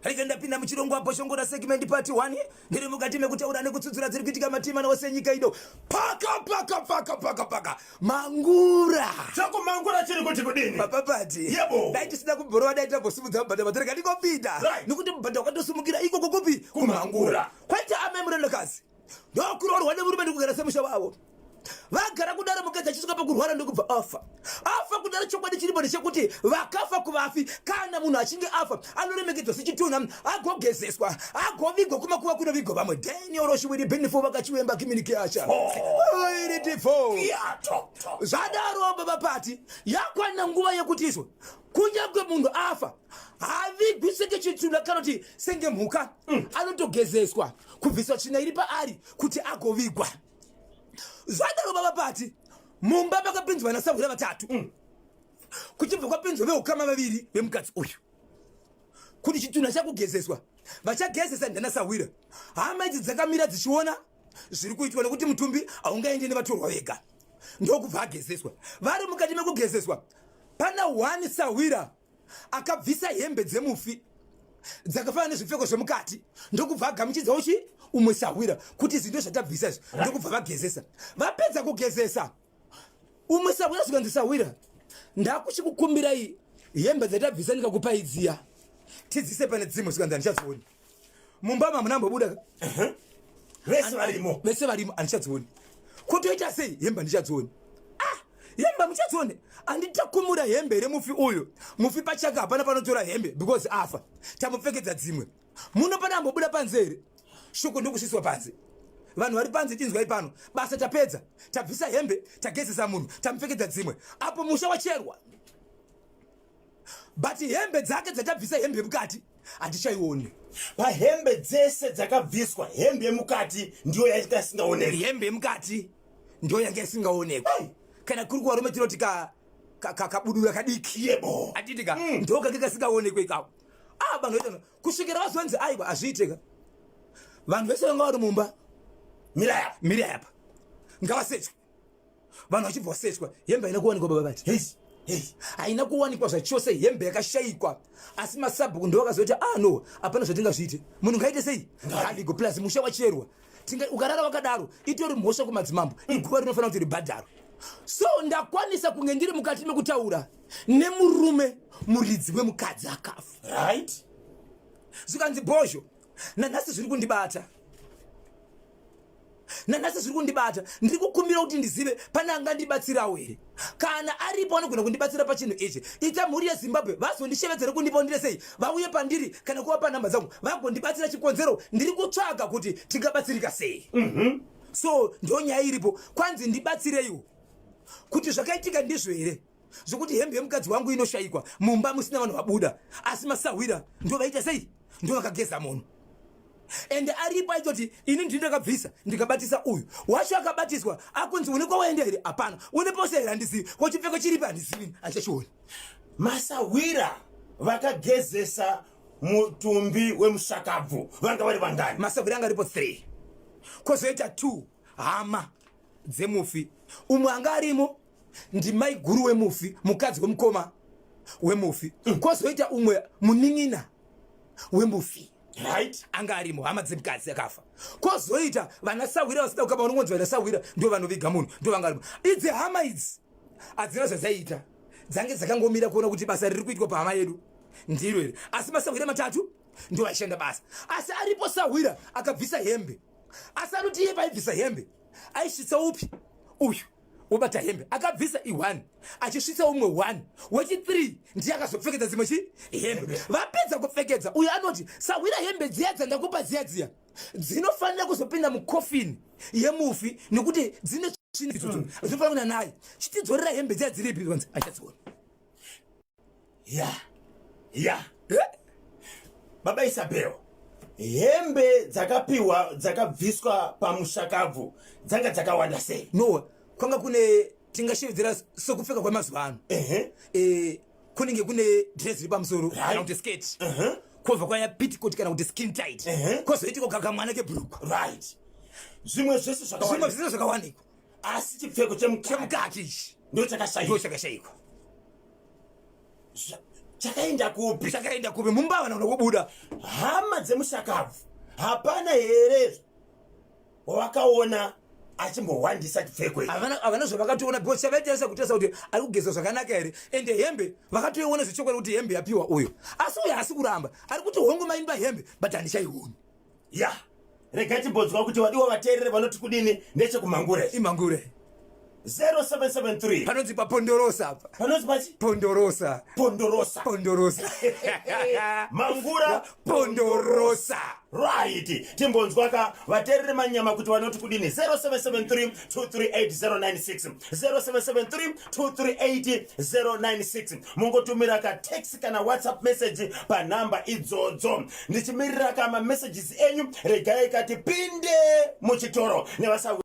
Haikenda pinda muchirongo wa Bhozhongora segment part 1 ndiri mukati mekutaura nekutsudzura dziri kuitika matima nose nyika ido paka mangura chako mangura chiri kuti kudini papapati yebo dai tisina kubhorwa dai tabosumudza mbanda matori kadikopinda nekuti mbanda wakatosumukira iko kokupi kumangura kwaita amemurelekazi ndokurorwa nemurume ndikugara semusha wavo vagara kudara mukadzi achisvika pakurwara ndokubva afa kudara chokwadi chiripo ndechekuti vakafa kuvafi kana munhu achinge afa anoremekedzwa sechitunha agogezeswa agovigwa kumakuva kunovigwa vamwe daniel shiwiri benefo vakachiwemba kiminiki acha iritifo zvadaro baba pati yakwana nguva yekuti izvo kunyange munhu afa havigwi senge chitunha kana kuti senge mhuka anotogezeswa kubviswa tsvina iri paari kuti agovigwa zvadaro baba pati mumba makapinzwa nasabura vatatu kuchibva kwapinzwa veukama vaviri vemukadzi uyu kuti chitunha chakugezeswa vachagezesa ndanasawira hama idzi dzakamira dzichiona zviri kuitwa nekuti mutumbi haungaendi nevatorwa vega ndokubva agezeswa vari mukati mekugezeswa pana 1 sawira akabvisa hembe dzemufi dzakafanana nezvipfeko zvemukati ndokubva agamuchidzawo chi umwe sawira kuti zvinto zvatabvisa izvi ndokubva vagezesa vapedza kugezesa umwe sawira zvikanzi sawira ndakuchikukumbirai hembe dzatabvisa ndikakupai dziya tidzise pane dzimwe zvikanzi handichadzioni mumba mamunambobuda vese varimo handichadzioni kutoita sei hembe handichadzioni hembe muchadzione handitakumura hembe remufi uyu mufi pachaka hapana panotora hembe because afa tamupfekedza dzimwe muno pana ambobuda panze here shoko ndokusviswa panze vanhu vari panze tinzwai pano basa tapedza tabvisa hembe tagezesa munhu tamupfekedza dzimwe apo musha wacherwa but hembe dzake dzatabvisa hembe mukati hatichaioni pahembe dzese dzakabviswa hembe yemukati ndiyo yaita isingaonekwi hembe yemukati ndiyo yanga isingaonekwi kana kuri kuvarume tinoti kabudura kadiki yebo atitika ndokake kasingaonekwe ikako vanhu vaitana kusvikira vazonzi aiwa hazviiteka vanhu vese vanga vari mumba mira yapa ngavasechwa vanhu vachibva vasechwa hembe haina kuwanikwa baba vati haina kuwanikwa zvachose hembe yakashayikwa asi masabhuku ndovakazoti no hapana zvatingazviite munhu ngaite sei ngadigo plus musha wacherwa ukarara wakadaro itori mhosva kumadzimambo iguva rinofanira kuti ribhadharo so ndakwanisa kunge ndiri mukati mekutaura nemurume muridzi wemukadzi akafa right zvikanzi bhozho nanhasi zviri kundibata ndiri kukumbira kuti ndizive pane angandibatsirawo here kana aripo anogona kundibatsira pachinhu ichi ita mhuri yezimbabwe vazondishevedzere kundipa ndire sei vauye pandiri kana kuvapa nhamba dzangu vagondibatsira chikonzero ndiri kutsvaga kuti tingabatsirika sei so ndo nyaya iripo kwanzi ndibatsireiwo kuti zvakaitika ndizvo here zvokuti hembe yemukadzi wangu inoshayikwa mumba musina vanhu vabuda asi masawira ndo vaita sei ndo vakageza munhu ende aripo aitoti ini ndindakabvisa ndikabatisa uyu wacho akabatiswa akunzi une kwawaenda here hapana une pose here handizivi kochipfeko chiripa handizivini handichachioni masawira vakagezesa mutumbi wemushakabvu vanga vari vangani masawira anga aripo 3 kwozoita 2 hama dzemufi umwe anga arimo ndimai guru wemufi mukadzi wemukoma wemufi kwozoita umwe munin'ina wemufi right anga arimo hama dzemukadzi akafa kwozoita vanasawira vasida kukaba vanongonzi vanasawira ndo vanoviga munhu ndo vanga arimo idzi hama idzi hadzina zvadzaiita dzange dzakangomira kuona kuti basa riri kuitwa pahama yedu ndiro here asi masawira matatu ndo aishanda basa asi aripo sawira akabvisa hembe asi anoti iye paibvisa hembe aisvitsa upi uyu obata hembe akabvisa i1 achisvitsa umwe 1 wechi3 ndiye akazopfekedza dzimwe hembe vapedza kupfekedza uyu anoti sawira hembe dziya dzandakupa dziya dzinofanira kuzopinda mukofini yemufi nekuti dzine dzinofanira kuna naye chitidzorera hembe dziya dziripi konzi achadziona baba Isabel hembe dzakapiwa dzakabviswa pamushakabvu dzanga dzakawanda sei no kwanga kune tingashevedzera sokupfeka kwemazuva ano kunenge kune dress iri pamusoro kana kuti skate kwobva kwaya petticoat kana kuti skin tight kwozoitiko kakamwana kebrugwa right zvimwe zvese zvakawanikwa asi chipfeko chemukati chemukati ichi ndo chakashayikwa chakaenda kupi mumbava naona kubuda hama dzemushakavu hapana here wakaona achimbowandisa chipfeko havana zvavakatoona because chavaitesa kutesa kuti ari kugeza zvakanaka here ende hembe vakatoiona zvichokwadi kuti hembe yapiwa uyo asi uyo haasi kuramba ari kuti hongu maimba hembe but handichaioni ya regai timbodzwa kuti wadiwa vateerere vanoti kudini nechekumangure imangure 0773 panonzi papondorosa apa panonzi pachi pondorosa mangura pondorosa right timbonzwa ka vateerere manyama kuti vanoti kudini 0773 238 096 mungotumira ka text kana whatsapp message panhamba idzodzo ndichimirira ka ma messages enyu regai kati pinde muchitoro nevasa